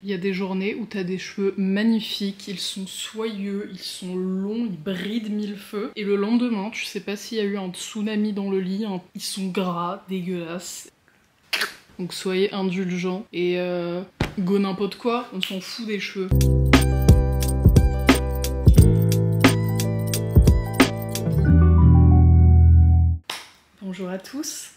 Il y a des journées où t'as des cheveux magnifiques, ils sont soyeux, ils sont longs, ils brillent de mille feux. Et le lendemain, tu sais pas s'il y a eu un tsunami dans le lit, hein, ils sont gras, dégueulasses. Donc soyez indulgents et go n'importe quoi, on s'en fout des cheveux. Bonjour à tous.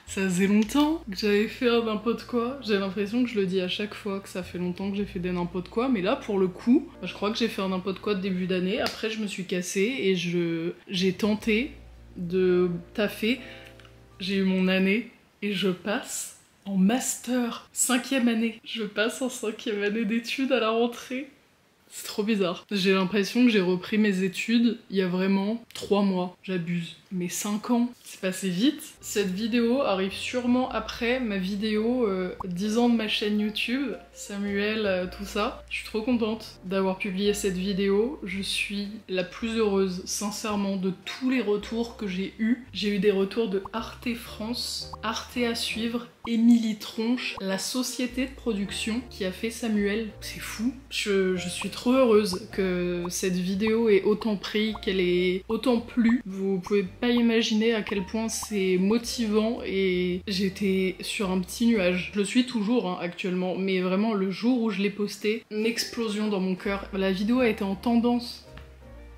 Ça faisait longtemps que j'avais fait un n'importe quoi. J'ai l'impression que je le dis à chaque fois que ça fait longtemps que j'ai fait des n'importe quoi. Mais là, pour le coup, je crois que j'ai fait un n'importe quoi de début d'année. Après, je me suis cassée et j'ai tenté de taffer. J'ai eu mon année et je passe en master. 5e année. Je passe en 5e année d'études à la rentrée. C'est trop bizarre. J'ai l'impression que j'ai repris mes études il y a vraiment 3 mois. J'abuse. Mais 5 ans, c'est passé vite. Cette vidéo arrive sûrement après ma vidéo 10 ans de ma chaîne YouTube, Samuel, tout ça. Je suis trop contente d'avoir publié cette vidéo. Je suis la plus heureuse, sincèrement, de tous les retours que j'ai eus. J'ai eu des retours de Arte France, Arte à suivre, Émilie Tronche, la société de production qui a fait Samuel. C'est fou. Je suis trop heureuse que cette vidéo ait autant pris, qu'elle ait autant plu. Vous pouvez pas imaginer à quel point c'est motivant et j'étais sur un petit nuage. Je le suis toujours hein, actuellement, mais vraiment le jour où je l'ai posté, une explosion dans mon cœur. La vidéo a été en tendance.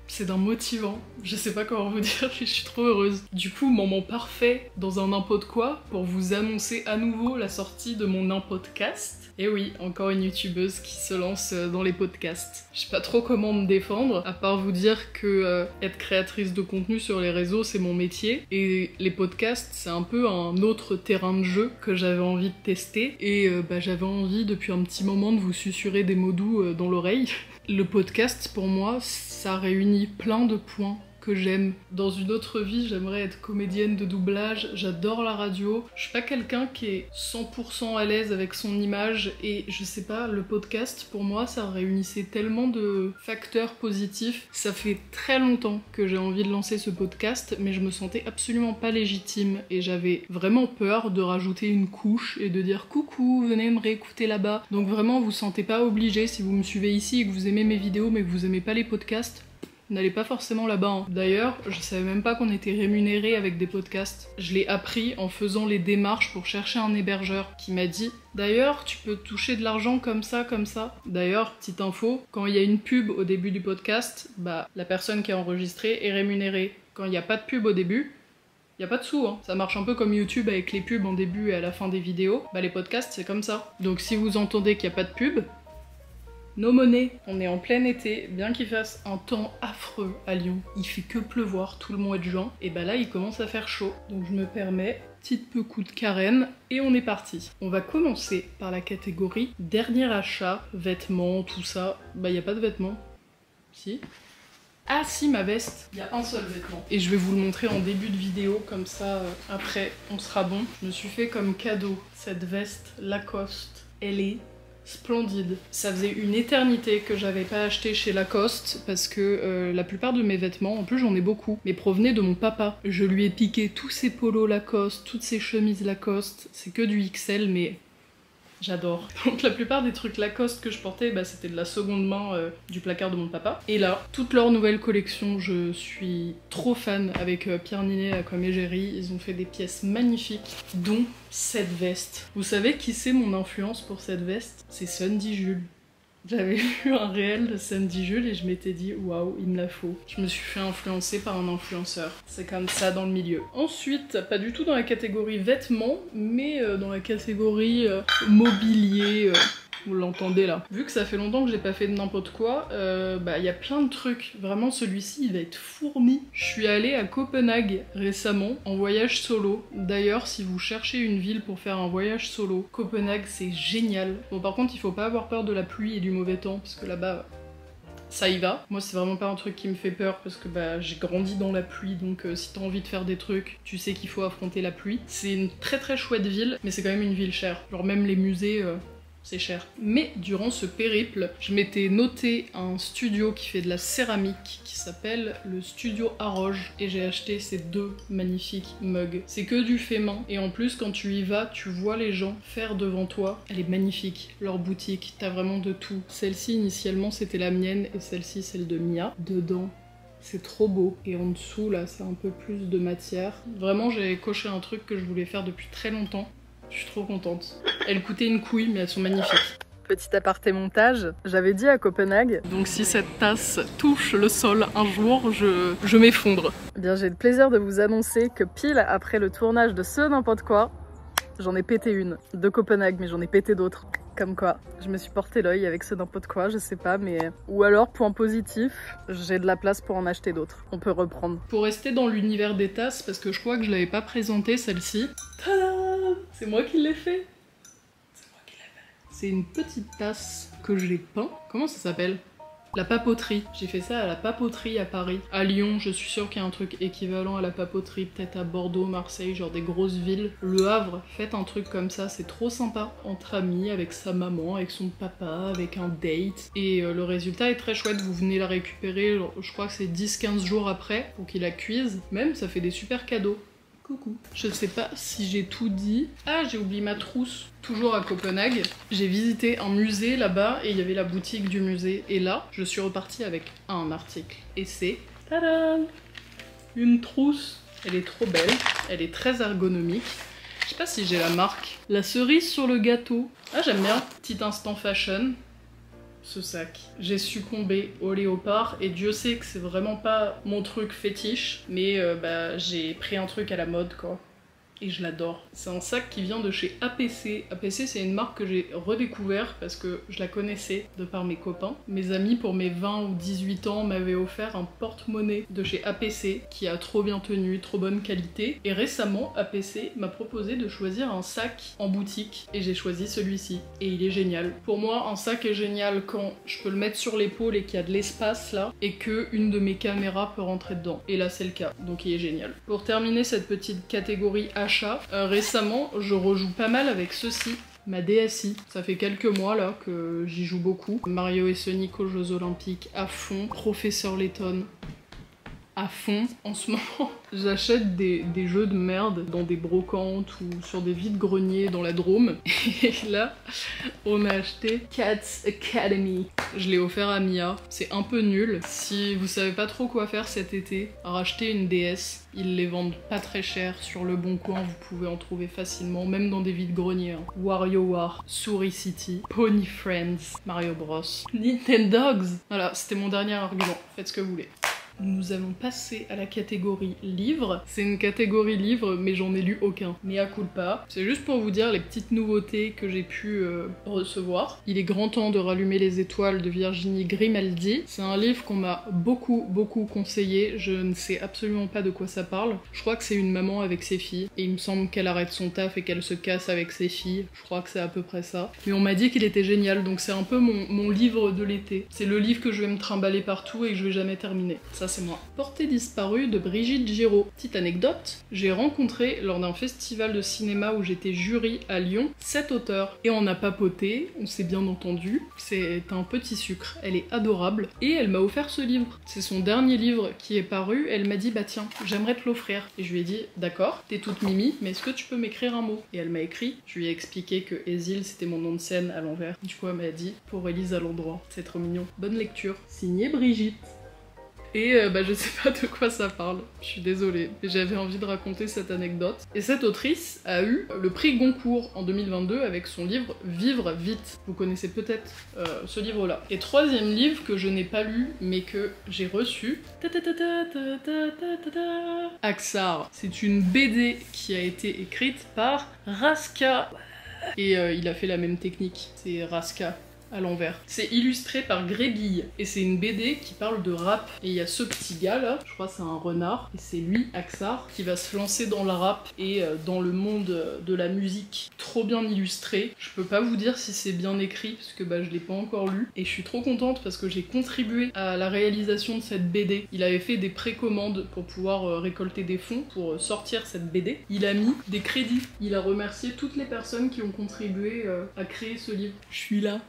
C'est d'un motivant, je sais pas comment vous dire, je suis trop heureuse. Du coup, moment parfait dans un n'importe quoi pour vous annoncer à nouveau la sortie de mon podcast. Et oui, encore une youtubeuse qui se lance dans les podcasts. Je sais pas trop comment me défendre, à part vous dire que être créatrice de contenu sur les réseaux, c'est mon métier. Et les podcasts, c'est un peu un autre terrain de jeu que j'avais envie de tester. Et j'avais envie depuis un petit moment de vous susurrer des mots doux dans l'oreille. Le podcast, pour moi, ça réunit plein de points que j'aime. Dans une autre vie, j'aimerais être comédienne de doublage, j'adore la radio. Je suis pas quelqu'un qui est 100% à l'aise avec son image et je sais pas, le podcast, pour moi, ça réunissait tellement de facteurs positifs. Ça fait très longtemps que j'ai envie de lancer ce podcast, mais je me sentais absolument pas légitime et j'avais vraiment peur de rajouter une couche et de dire coucou, venez me réécouter là-bas. Donc vraiment, vous sentez pas obligé si vous me suivez ici et que vous aimez mes vidéos mais que vous aimez pas les podcasts. N'allez pas forcément là-bas. Hein. D'ailleurs, je savais même pas qu'on était rémunéré avec des podcasts. Je l'ai appris en faisant les démarches pour chercher un hébergeur qui m'a dit « D'ailleurs, tu peux toucher de l'argent comme ça, comme ça. » D'ailleurs, petite info, quand il y a une pub au début du podcast, la personne qui a enregistré est rémunérée. Quand il n'y a pas de pub au début, il n'y a pas de sous, hein. Ça marche un peu comme YouTube avec les pubs en début et à la fin des vidéos. Les podcasts, c'est comme ça. Donc si vous entendez qu'il n'y a pas de pub, no money. On est en plein été, bien qu'il fasse un temps affreux à Lyon. Il fait que pleuvoir tout le mois de juin, et là il commence à faire chaud. Donc je me permets, petite peu coup de carène, et on est parti. On va commencer par la catégorie dernier achat, vêtements, tout ça. Y a pas de vêtements. Si. Ah si, ma veste, il y a un seul vêtement. Et je vais vous le montrer en début de vidéo, comme ça après on sera bon. Je me suis fait comme cadeau cette veste Lacoste. Elle est splendide. Ça faisait une éternité que j'avais pas acheté chez Lacoste parce que la plupart de mes vêtements, en plus j'en ai beaucoup, mais provenaient de mon papa. Je lui ai piqué tous ses polos Lacoste, toutes ses chemises Lacoste. C'est que du XL, mais j'adore. Donc la plupart des trucs Lacoste que je portais, c'était de la seconde main du placard de mon papa. Et là, toute leur nouvelle collection, je suis trop fan avec Pierre Ninet, la com égérie. Ils ont fait des pièces magnifiques, dont cette veste. Vous savez qui c'est mon influence pour cette veste? C'est Sandy Jules. J'avais vu un réel de Sandy Jules et je m'étais dit waouh, il me la faut. Je me suis fait influencer par un influenceur. C'est comme ça dans le milieu. Ensuite, pas du tout dans la catégorie vêtements, mais dans la catégorie mobilier. Vous l'entendez là. Vu que ça fait longtemps que j'ai pas fait de n'importe quoi, y a plein de trucs. Vraiment, celui-ci, il va être fourni. Je suis allée à Copenhague récemment, en voyage solo. D'ailleurs, si vous cherchez une ville pour faire un voyage solo, Copenhague, c'est génial. Bon, par contre, il faut pas avoir peur de la pluie et du mauvais temps, parce que là-bas, ça y va. Moi, c'est vraiment pas un truc qui me fait peur, parce que j'ai grandi dans la pluie, donc si t'as envie de faire des trucs, tu sais qu'il faut affronter la pluie. C'est une très très chouette ville, mais c'est quand même une ville chère. Genre même les musées... c'est cher. Mais durant ce périple, je m'étais noté un studio qui fait de la céramique qui s'appelle le Studio Arroge et j'ai acheté ces 2 magnifiques mugs. C'est que du fait main et en plus quand tu y vas, tu vois les gens faire devant toi. Elle est magnifique, leur boutique, t'as vraiment de tout. Celle-ci initialement c'était la mienne et celle-ci celle de Mia. Dedans, c'est trop beau. Et en dessous là, c'est un peu plus de matière. Vraiment j'ai coché un truc que je voulais faire depuis très longtemps. Je suis trop contente. Elles coûtaient une couille, mais elles sont magnifiques. Petit aparté montage, j'avais dit à Copenhague, donc si cette tasse touche le sol un jour, je m'effondre. Eh bien, j'ai le plaisir de vous annoncer que pile après le tournage de ce n'importe quoi, j'en ai pété une. De Copenhague, mais j'en ai pété d'autres. Comme quoi, je me suis porté l'œil avec ce n'importe quoi, je sais pas, mais... Ou alors, point positif, j'ai de la place pour en acheter d'autres. On peut reprendre. Pour rester dans l'univers des tasses, parce que je crois que je l'avais pas présentée, celle-ci. Tadam! C'est moi qui l'ai fait. C'est moi qui l'ai fait. C'est une petite tasse que j'ai peint. Comment ça s'appelle? La papeterie. J'ai fait ça à la papeterie à Paris. À Lyon, je suis sûre qu'il y a un truc équivalent à la papeterie, peut-être à Bordeaux, Marseille, genre des grosses villes. Le Havre, faites un truc comme ça, c'est trop sympa. Entre amis, avec sa maman, avec son papa, avec un date. Et le résultat est très chouette, vous venez la récupérer, je crois que c'est 10-15 jours après, pour qu'il la cuise. Même, ça fait des super cadeaux. Coucou. Je sais pas si j'ai tout dit. Ah, j'ai oublié ma trousse. Toujours à Copenhague. J'ai visité un musée là-bas et il y avait la boutique du musée. Et là, je suis repartie avec un article. Et c'est... Tadam! Une trousse. Elle est trop belle. Elle est très ergonomique. Je sais pas si j'ai la marque. La cerise sur le gâteau. Ah, j'aime bien. Petit instant fashion. Ce sac. J'ai succombé au léopard et Dieu sait que c'est vraiment pas mon truc fétiche, mais j'ai pris un truc à la mode quoi. Et je l'adore. C'est un sac qui vient de chez APC. APC c'est une marque que j'ai redécouvert parce que je la connaissais de par mes copains. Mes amis pour mes 20 ou 18 ans m'avaient offert un porte-monnaie de chez APC qui a trop bien tenu, trop bonne qualité. Et récemment APC m'a proposé de choisir un sac en boutique et j'ai choisi celui-ci. Et il est génial. Pour moi un sac est génial quand je peux le mettre sur l'épaule et qu'il y a de l'espace là et que une de mes caméras peut rentrer dedans. Et là c'est le cas, donc il est génial. Pour terminer cette petite catégorie achat, récemment je rejoue pas mal avec ceci, ma DSi. Ça fait quelques mois là que j'y joue beaucoup. Mario et Sonic aux Jeux Olympiques à fond, Professeur Layton à fond. En ce moment, j'achète des jeux de merde dans des brocantes ou sur des vides-greniers dans la Drôme. Et là, on a acheté Cats Academy. Je l'ai offert à Mia. C'est un peu nul. Si vous savez pas trop quoi faire cet été, rachetez une DS. Ils les vendent pas très cher sur le Bon Coin, vous pouvez en trouver facilement, même dans des vides-greniers. Hein. WarioWare, Souris City, Pony Friends, Mario Bros, Nintendogs. Voilà, c'était mon dernier argument. Faites ce que vous voulez. Nous allons passer à la catégorie livres. C'est une catégorie livres, mais j'en ai lu aucun. Mea culpa. C'est juste pour vous dire les petites nouveautés que j'ai pu recevoir. Il est grand temps de rallumer les étoiles de Virginie Grimaldi. C'est un livre qu'on m'a beaucoup conseillé. Je ne sais absolument pas de quoi ça parle. Je crois que c'est une maman avec ses filles. Et il me semble qu'elle arrête son taf et qu'elle se casse avec ses filles. Je crois que c'est à peu près ça. Mais on m'a dit qu'il était génial, donc c'est un peu mon livre de l'été. C'est le livre que je vais me trimballer partout et que je vais jamais terminer. Ça c'est moi. Portée disparue de Brigitte Giraud. Petite anecdote, j'ai rencontré lors d'un festival de cinéma où j'étais jury à Lyon, cet auteur. Et on a papoté, on s'est bien entendu. C'est un petit sucre, elle est adorable. Et elle m'a offert ce livre. C'est son dernier livre qui est paru. Elle m'a dit bah tiens, j'aimerais te l'offrir. Et je lui ai dit d'accord, t'es toute mimi, mais est-ce que tu peux m'écrire un mot? Et elle m'a écrit. Je lui ai expliqué que Ésil c'était mon nom de scène à l'envers. Du coup elle m'a dit pour Élise à l'endroit. C'est trop mignon. Bonne lecture. Signé Brigitte. Et je sais pas de quoi ça parle, je suis désolée, mais j'avais envie de raconter cette anecdote. Et cette autrice a eu le prix Goncourt en 2022 avec son livre Vivre vite. Vous connaissez peut-être ce livre-là. Et troisième livre que je n'ai pas lu, mais que j'ai reçu, Aksar. C'est une BD qui a été écrite par Raska. Et il a fait la même technique, c'est Raska. à l'envers. C'est illustré par Grébille et c'est une BD qui parle de rap. Et il y a ce petit gars là, je crois que c'est un renard, et c'est lui, Axar, qui va se lancer dans le rap et dans le monde de la musique. Trop bien illustré. Je peux pas vous dire si c'est bien écrit parce que je l'ai pas encore lu. Et je suis trop contente parce que j'ai contribué à la réalisation de cette BD. Il avait fait des précommandes pour pouvoir récolter des fonds pour sortir cette BD. Il a mis des crédits. Il a remercié toutes les personnes qui ont contribué à créer ce livre. Je suis là.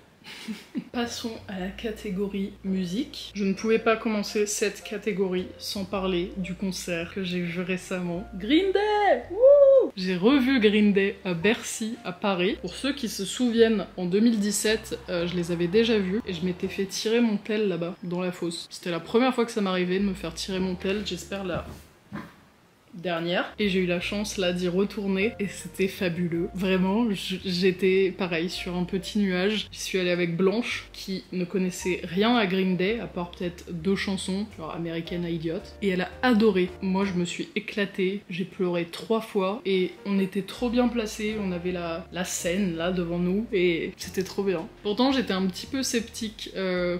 Passons à la catégorie musique. Je ne pouvais pas commencer cette catégorie sans parler du concert que j'ai vu récemment. Green Day! Wouh! J'ai revu Green Day à Bercy, à Paris. Pour ceux qui se souviennent, en 2017, je les avais déjà vus et je m'étais fait tirer mon tel là-bas, dans la fosse. C'était la première fois que ça m'arrivait de me faire tirer mon tel, j'espère la dernière, et j'ai eu la chance là d'y retourner et c'était fabuleux. Vraiment, j'étais pareil sur un petit nuage. J'y suis allée avec Blanche qui ne connaissait rien à Green Day à part peut-être 2 chansons, genre American Idiot, et elle a adoré. Moi je me suis éclatée, j'ai pleuré 3 fois et on était trop bien placés, on avait la scène là devant nous et c'était trop bien. Pourtant j'étais un petit peu sceptique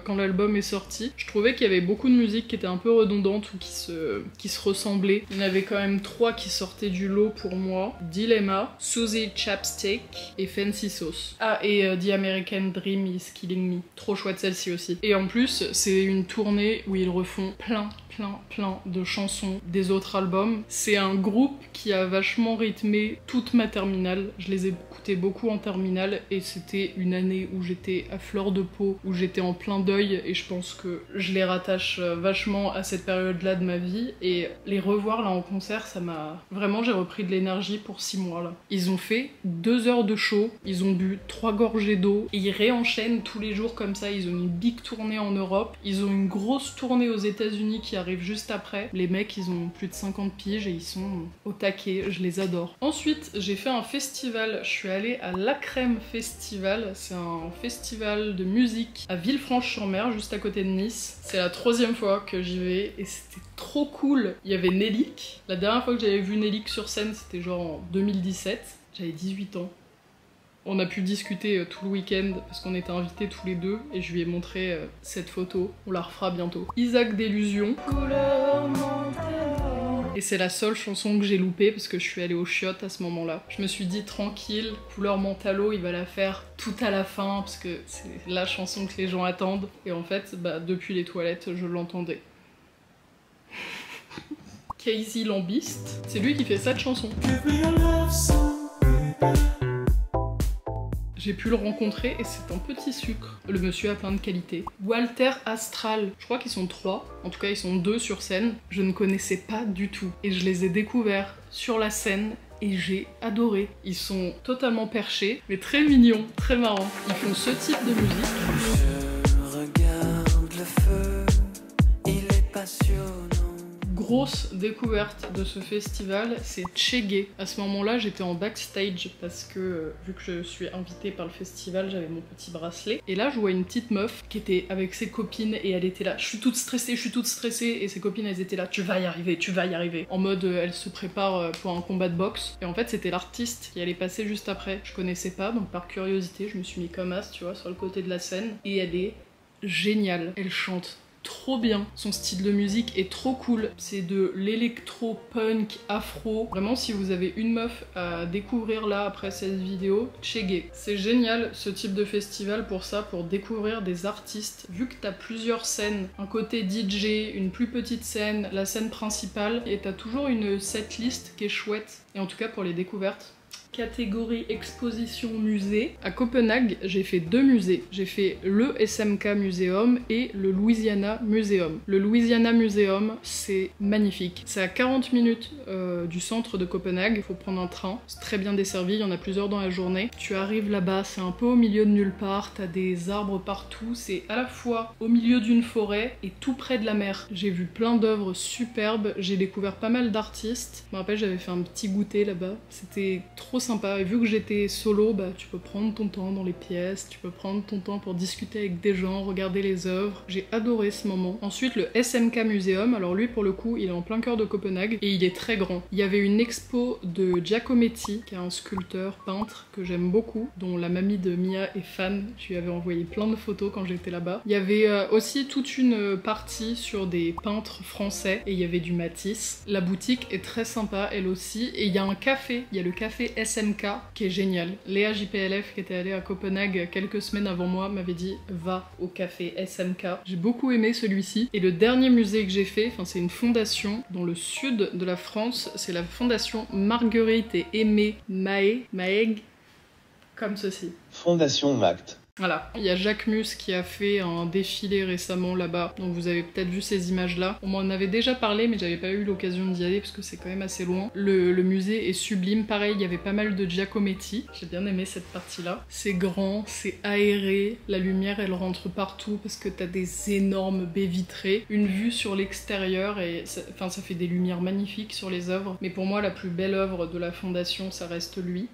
quand l'album est sorti. Je trouvais qu'il y avait beaucoup de musique qui était un peu redondante ou qui se ressemblaient. Il y en avait quand même 3 qui sortaient du lot pour moi. Dilemma, Susie Chapstick et Fancy Sauce. Ah, et The American Dream is Killing Me. Trop chouette celle-ci aussi. Et en plus, c'est une tournée où ils refont plein de chansons des autres albums. C'est un groupe qui a vachement rythmé toute ma terminale. Je les ai écoutés beaucoup en terminale et c'était une année où j'étais à fleur de peau, où j'étais en plein deuil et je pense que je les rattache vachement à cette période-là de ma vie et les revoir là en concert, ça m'a... Vraiment, j'ai repris de l'énergie pour 6 mois là. Ils ont fait 2 heures de show, ils ont bu 3 gorgées d'eau et ils réenchaînent tous les jours comme ça. Ils ont une big tournée en Europe, ils ont une grosse tournée aux États-Unis qui arrive juste après. Les mecs, ils ont plus de 50 piges et ils sont au taquet, je les adore. Ensuite, j'ai fait un festival, je suis allée à La Crème Festival, c'est un festival de musique à Villefranche-sur-Mer, juste à côté de Nice. C'est la 3e fois que j'y vais et c'était trop cool. Il y avait Nelik. La dernière fois que j'avais vu Nelik sur scène, c'était genre en 2017. J'avais 18 ans. On a pu discuter tout le week-end parce qu'on était invités tous les deux et je lui ai montré cette photo. On la refera bientôt. Isaac Delusion. Et c'est la seule chanson que j'ai loupée parce que je suis allée aux chiottes à ce moment-là. Je me suis dit tranquille, Couleur Mentalo, il va la faire tout à la fin parce que c'est la chanson que les gens attendent. Et en fait, depuis les toilettes, je l'entendais. Casey Lambiste, c'est lui qui fait cette chanson. J'ai pu le rencontrer et c'est un petit sucre. Le monsieur a plein de qualités. Walter Astral, je crois qu'ils sont 3, en tout cas ils sont 2 sur scène. Je ne connaissais pas du tout et je les ai découverts sur la scène et j'ai adoré. Ils sont totalement perchés, mais très mignons, très marrants. Ils font ce type de musique. Je regarde le feu, il est passionnant. Grosse découverte de ce festival, c'est Tchégué. À ce moment-là, j'étais en backstage parce que, vu que je suis invitée par le festival, j'avais mon petit bracelet. Et là, je vois une petite meuf qui était avec ses copines et elle était là. Je suis toute stressée. Et ses copines, elles étaient là. Tu vas y arriver. En mode, elle se prépare pour un combat de boxe. Et en fait, c'était l'artiste qui allait passer juste après. Je connaissais pas, donc par curiosité, je me suis mis comme as, tu vois, sur le côté de la scène. Et elle est géniale. Elle chante trop bien, son style de musique est trop cool, c'est de l'électro-punk afro. Vraiment, si vous avez une meuf à découvrir là après cette vidéo, Tchégué. C'est génial ce type de festival pour ça, pour découvrir des artistes. Vu que t'as plusieurs scènes, un côté DJ, une plus petite scène, la scène principale, et t'as toujours une setlist qui est chouette. Et en tout cas pour les découvertes. Catégorie exposition musée. À Copenhague, j'ai fait 2 musées. J'ai fait le SMK Museum et le Louisiana Museum. Le Louisiana Museum, c'est magnifique. C'est à 40 minutes du centre de Copenhague. Il faut prendre un train. C'est très bien desservi, il y en a plusieurs dans la journée. Tu arrives là-bas, c'est un peu au milieu de nulle part. T'as des arbres partout. C'est à la fois au milieu d'une forêt et tout près de la mer. J'ai vu plein d'œuvres superbes. J'ai découvert pas mal d'artistes. Je me rappelle, j'avais fait un petit goûter là-bas. C'était trop sympa. Et vu que j'étais solo, bah tu peux prendre ton temps dans les pièces, tu peux prendre ton temps pour discuter avec des gens, regarder les œuvres. J'ai adoré ce moment. Ensuite le SMK Museum, alors lui pour le coup il est en plein cœur de Copenhague et il est très grand. Il y avait une expo de Giacometti, qui est un sculpteur, peintre que j'aime beaucoup, dont la mamie de Mia est fan. Je lui avais envoyé plein de photos quand j'étais là-bas. Il y avait aussi toute une partie sur des peintres français et il y avait du Matisse. La boutique est très sympa elle aussi et il y a un café, il y a le café SMK qui est génial. Léa JPLF qui était allée à Copenhague quelques semaines avant moi m'avait dit va au café SMK. J'ai beaucoup aimé celui-ci. Et le dernier musée que j'ai fait, enfin c'est une fondation dans le sud de la France, c'est la fondation Marguerite et Aimé Maeg, comme ceci. Fondation MACT. Voilà, il y a Jacques Mus qui a fait un défilé récemment là-bas, donc vous avez peut-être vu ces images-là. On m'en avait déjà parlé, mais j'avais pas eu l'occasion d'y aller parce que c'est quand même assez loin. Le musée est sublime, pareil, il y avait pas mal de Giacometti, j'ai bien aimé cette partie-là. C'est grand, c'est aéré, la lumière elle rentre partout parce que t'as des énormes baies vitrées, une vue sur l'extérieur et ça fait des lumières magnifiques sur les œuvres. Mais pour moi, la plus belle œuvre de la fondation, ça reste lui.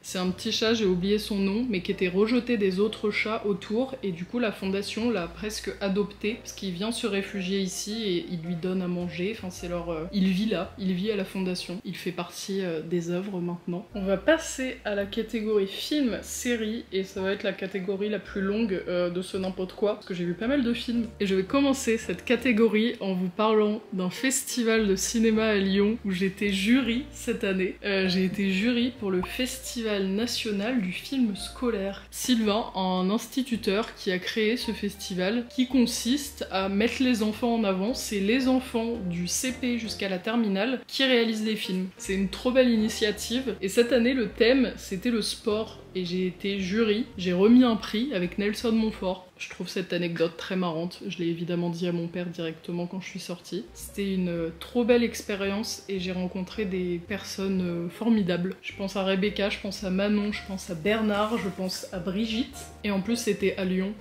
C'est un petit chat, j'ai oublié son nom, mais qui était rejeté des autres chats autour, et du coup la fondation l'a presque adopté, parce qu'il vient se réfugier ici et il lui donne à manger, enfin c'est leur... Il vit là, il vit à la fondation, il fait partie des œuvres maintenant. On va passer à la catégorie film, série, et ça va être la catégorie la plus longue de ce n'importe quoi, parce que j'ai vu pas mal de films. Et je vais commencer cette catégorie en vous parlant d'un festival de cinéma à Lyon, où j'étais jury cette année. J'ai été jury pour le festival national du film scolaire. Sylvain, un instituteur qui a créé ce festival qui consiste à mettre les enfants en avant. C'est les enfants du CP jusqu'à la terminale qui réalisent des films. C'est une trop belle initiative et cette année le thème c'était le sport et j'ai été jury. J'ai remis un prix avec Nelson Montfort. Je trouve cette anecdote très marrante, je l'ai évidemment dit à mon père directement quand je suis sortie. C'était une trop belle expérience et j'ai rencontré des personnes formidables. Je pense à Rebecca, je pense à Manon, je pense à Bernard, je pense à Brigitte. Et en plus c'était à Lyon.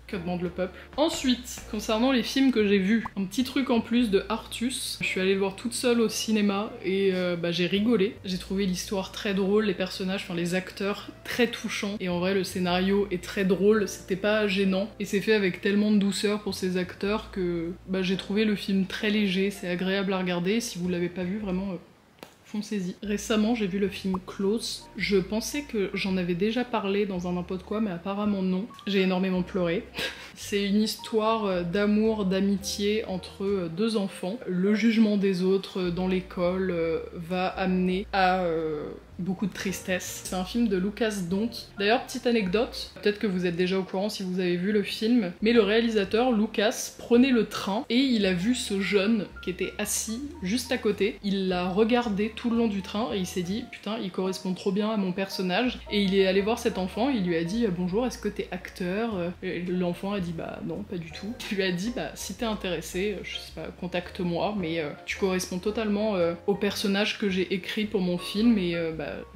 Que demande le peuple. Ensuite, concernant les films que j'ai vus, un petit truc en plus de Artus. Je suis allée le voir toute seule au cinéma et j'ai rigolé. J'ai trouvé l'histoire très drôle, les personnages, enfin les acteurs très touchants. Et en vrai, le scénario est très drôle, c'était pas gênant. Et c'est fait avec tellement de douceur pour ces acteurs que j'ai trouvé le film très léger, c'est agréable à regarder. Si vous l'avez pas vu, vraiment... foncez-y. Récemment, j'ai vu le film Close. Je pensais que j'en avais déjà parlé dans un n'importe quoi, mais apparemment non. J'ai énormément pleuré. C'est une histoire d'amour, d'amitié entre deux enfants. Le jugement des autres dans l'école va amener à beaucoup de tristesse. C'est un film de Lucas Dont. D'ailleurs, petite anecdote, peut-être que vous êtes déjà au courant si vous avez vu le film, mais le réalisateur, Lucas, prenait le train et il a vu ce jeune qui était assis juste à côté. Il l'a regardé tout le long du train et il s'est dit putain, il correspond trop bien à mon personnage. Et il est allé voir cet enfant, il lui a dit bonjour, est-ce que t'es acteur? Et l'enfant a dit bah non, pas du tout. Il lui a dit bah si t'es intéressé, je sais pas, contacte-moi, mais tu corresponds totalement au personnage que j'ai écrit pour mon film et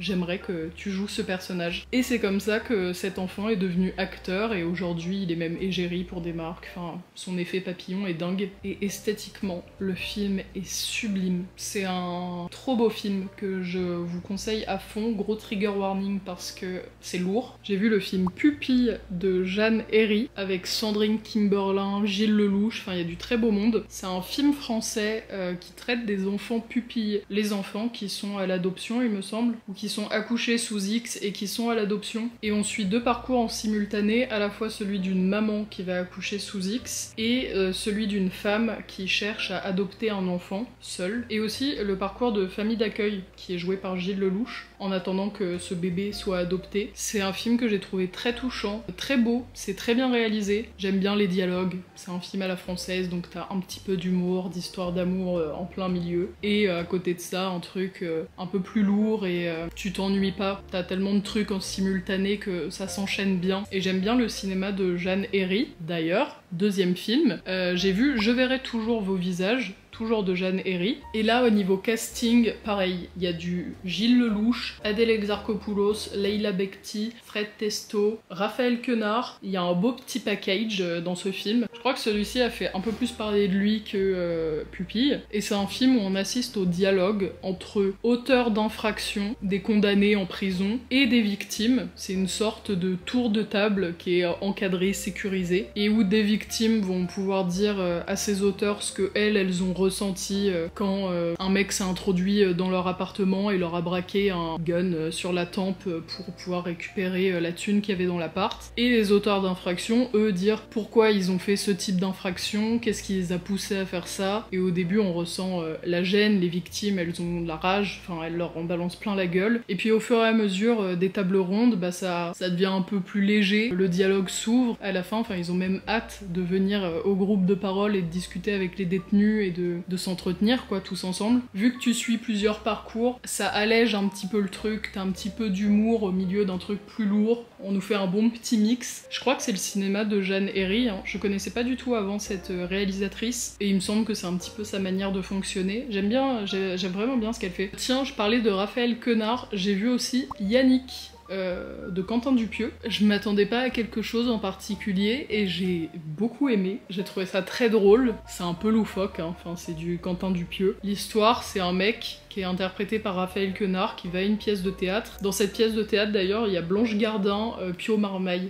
j'aimerais que tu joues ce personnage. Et c'est comme ça que cet enfant est devenu acteur et aujourd'hui il est même égérie pour des marques. Enfin, son effet papillon est dingue. Et esthétiquement, le film est sublime. C'est un trop beau film que je vous conseille à fond. Gros trigger warning parce que c'est lourd. J'ai vu le film Pupille de Jeanne Herry avec Sandrine Kimberlin, Gilles Lelouch, enfin il y a du très beau monde. C'est un film français qui traite des enfants pupilles. Les enfants qui sont à l'adoption, il me semble, ou qui sont accouchés sous X et qui sont à l'adoption. Et on suit deux parcours en simultané, à la fois celui d'une maman qui va accoucher sous X et celui d'une femme qui cherche à adopter un enfant seule. Et aussi le parcours de famille d'accueil qui est joué par Gilles Lelouch en attendant que ce bébé soit adopté. C'est un film que j'ai trouvé très touchant, très beau, c'est très bien réalisé. J'aime bien les dialogues, c'est un film à la française donc t'as un petit peu d'humour, d'histoire d'amour en plein milieu. Et à côté de ça, un truc un peu plus lourd et tu t'ennuies pas. T'as tellement de trucs en simultané que ça s'enchaîne bien. Et j'aime bien le cinéma de Jeanne Herry. D'ailleurs, deuxième film, j'ai vu Je verrai toujours vos visages, toujours de Jeanne Herry. Et là au niveau casting, pareil, il y a du Gilles Lelouch, Adèle Exarchopoulos, Leila Bekti, Fred Testo, Raphaël Quenard. Il y a un beau petit package dans ce film. Je crois que celui-ci a fait un peu plus parler de lui que Pupille. Et c'est un film où on assiste au dialogue entre auteurs d'infractions, des condamnés en prison et des victimes. C'est une sorte de tour de table qui est encadré, sécurisé, et où des victimes vont pouvoir dire à ces auteurs ce que elles ont ressenti quand un mec s'est introduit dans leur appartement et leur a braqué un gun sur la tempe pour pouvoir récupérer la thune qu'il y avait dans l'appart. Et les auteurs d'infractions, eux, dire pourquoi ils ont fait ce type d'infraction, qu'est-ce qui les a poussés à faire ça. Et au début, on ressent la gêne, les victimes, elles ont de la rage, enfin, elles leur en balancent plein la gueule. Et puis au fur et à mesure des tables rondes, bah ça devient un peu plus léger, le dialogue s'ouvre. À la fin, enfin, ils ont même hâte de venir au groupe de parole et de discuter avec les détenus et de s'entretenir, quoi, tous ensemble. Vu que tu suis plusieurs parcours, ça allège un petit peu le truc, t'as un petit peu d'humour au milieu d'un truc plus lourd. On nous fait un bon petit mix. Je crois que c'est le cinéma de Jeanne Herry, hein. Je connaissais pas du tout avant cette réalisatrice, et il me semble que c'est un petit peu sa manière de fonctionner. J'aime vraiment bien ce qu'elle fait. Tiens, je parlais de Raphaël Quenard, j'ai vu aussi Yannick, de Quentin Dupieux. Je m'attendais pas à quelque chose en particulier et j'ai beaucoup aimé. J'ai trouvé ça très drôle. C'est un peu loufoque, hein. Enfin, c'est du Quentin Dupieux. L'histoire, c'est un mec qui est interprété par Raphaël Quenard qui va à une pièce de théâtre. Dans cette pièce de théâtre d'ailleurs, il y a Blanche Gardin, Pio Marmaille.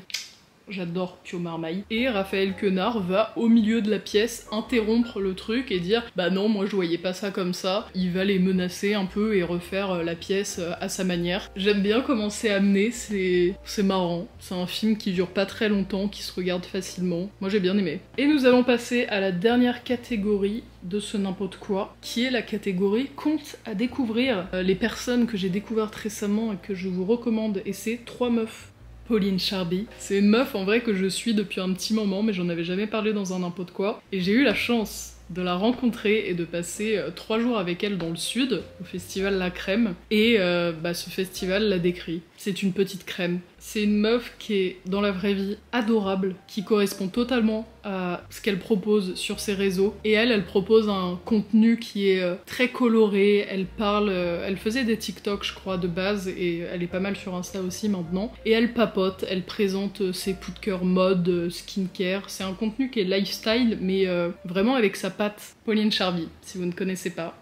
J'adore Pio Marmaille. Et Raphaël Quenard va au milieu de la pièce interrompre le truc et dire bah non, moi je voyais pas ça comme ça. Il va les menacer un peu et refaire la pièce à sa manière. J'aime bien comment c'est amené, c'est marrant. C'est un film qui dure pas très longtemps, qui se regarde facilement. Moi j'ai bien aimé. Et nous allons passer à la dernière catégorie de ce n'importe quoi, qui est la catégorie contes à découvrir. Les personnes que j'ai découvertes récemment et que je vous recommande, et c'est 3 meufs. Pauline Charby. C'est une meuf en vrai que je suis depuis un petit moment, mais j'en avais jamais parlé dans un n'importe quoi. Et j'ai eu la chance de la rencontrer et de passer 3 jours avec elle dans le sud, au festival La Crème. Et ce festival la décrit. C'est une petite crème. C'est une meuf qui est, dans la vraie vie, adorable, qui correspond totalement à ce qu'elle propose sur ses réseaux. Et elle propose un contenu qui est très coloré. Elle parle... elle faisait des TikTok, je crois, de base, et elle est pas mal sur Insta aussi maintenant. Et elle papote, elle présente ses coups de cœur mode, skincare. C'est un contenu qui est lifestyle, mais vraiment avec sa patte. Pauline Charby, si vous ne connaissez pas.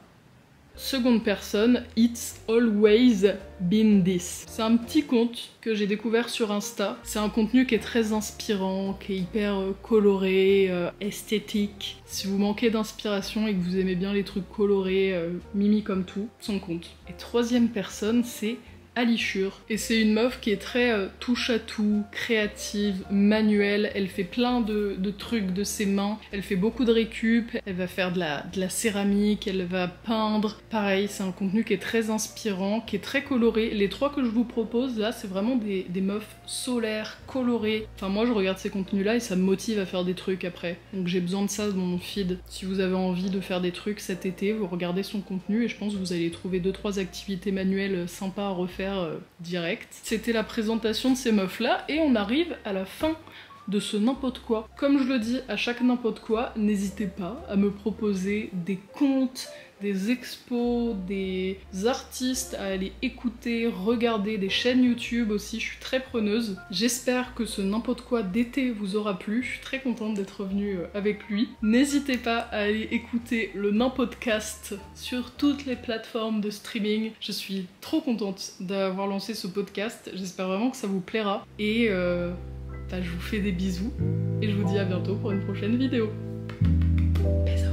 Seconde personne, It's Always Been This. C'est un petit conte que j'ai découvert sur Insta. C'est un contenu qui est très inspirant, qui est hyper coloré, esthétique. Si vous manquez d'inspiration et que vous aimez bien les trucs colorés, Mimi comme tout, son compte. Et troisième personne, c'est Alishure. Et c'est une meuf qui est très touche à tout, créative, manuelle. Elle fait plein de trucs de ses mains. Elle fait beaucoup de récup. Elle va faire de la céramique, elle va peindre. Pareil, c'est un contenu qui est très inspirant, qui est très coloré. Les 3 que je vous propose là, c'est vraiment des meufs solaires, colorées. Enfin, moi je regarde ces contenus là et ça me motive à faire des trucs après. Donc j'ai besoin de ça dans mon feed. Si vous avez envie de faire des trucs cet été, vous regardez son contenu et je pense que vous allez trouver 2-3 activités manuelles sympas à refaire direct. C'était la présentation de ces meufs là et on arrive à la fin de ce n'importe quoi. Comme je le dis à chaque n'importe quoi, n'hésitez pas à me proposer des contes, des expos, des artistes à aller écouter, regarder, des chaînes YouTube aussi, je suis très preneuse. J'espère que ce n'importe quoi d'été vous aura plu, je suis très contente d'être revenue avec lui. N'hésitez pas à aller écouter le N'importcast sur toutes les plateformes de streaming. Je suis trop contente d'avoir lancé ce podcast, j'espère vraiment que ça vous plaira. Et je vous fais des bisous et je vous dis à bientôt pour une prochaine vidéo. Bisous.